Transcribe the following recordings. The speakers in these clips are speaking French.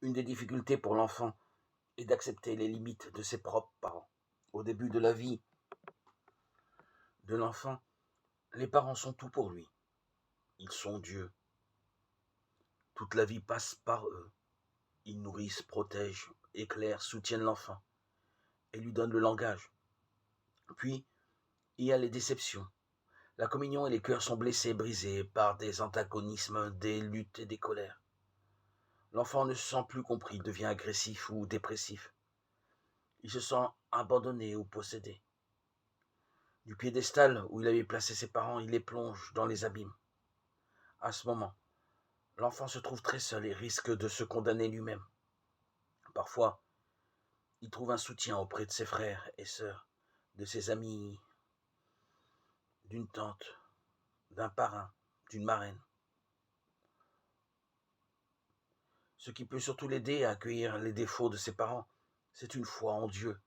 Une des difficultés pour l'enfant est d'accepter les limites de ses propres parents. Au début de la vie de l'enfant, les parents sont tout pour lui. Ils sont Dieu. Toute la vie passe par eux. Ils nourrissent, protègent, éclairent, soutiennent l'enfant et lui donnent le langage. Puis, il y a les déceptions. La communion et les cœurs sont blessés, brisés par des antagonismes, des luttes et des colères. L'enfant ne se sent plus compris, devient agressif ou dépressif. Il se sent abandonné ou possédé. Du piédestal où il avait placé ses parents, il les plonge dans les abîmes. À ce moment, l'enfant se trouve très seul et risque de se condamner lui-même. Parfois, il trouve un soutien auprès de ses frères et sœurs, de ses amis, d'une tante, d'un parrain, d'une marraine. Ce qui peut surtout l'aider à accueillir les défauts de ses parents, c'est une foi en Dieu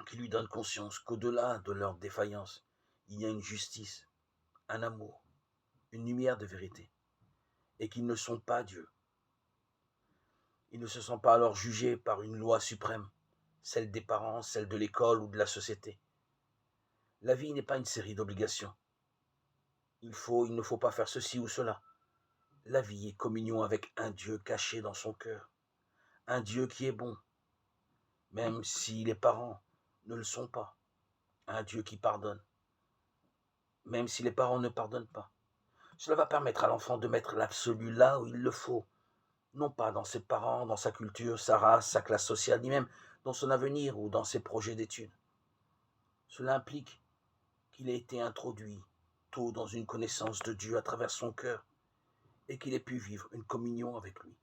qui lui donne conscience qu'au-delà de leurs défaillances, il y a une justice, un amour, une lumière de vérité, et qu'ils ne sont pas Dieu. Il ne se sent pas alors jugé par une loi suprême, celle des parents, celle de l'école ou de la société. La vie n'est pas une série d'obligations. Il ne faut pas faire ceci ou cela. La vie est communion avec un Dieu caché dans son cœur, un Dieu qui est bon, même si les parents ne le sont pas, un Dieu qui pardonne, même si les parents ne pardonnent pas. Cela va permettre à l'enfant de mettre l'absolu là où il le faut, non pas dans ses parents, dans sa culture, sa race, sa classe sociale, ni même dans son avenir ou dans ses projets d'études. Cela implique qu'il ait été introduit tôt dans une connaissance de Dieu à travers son cœur et qu'il ait pu vivre une communion avec lui.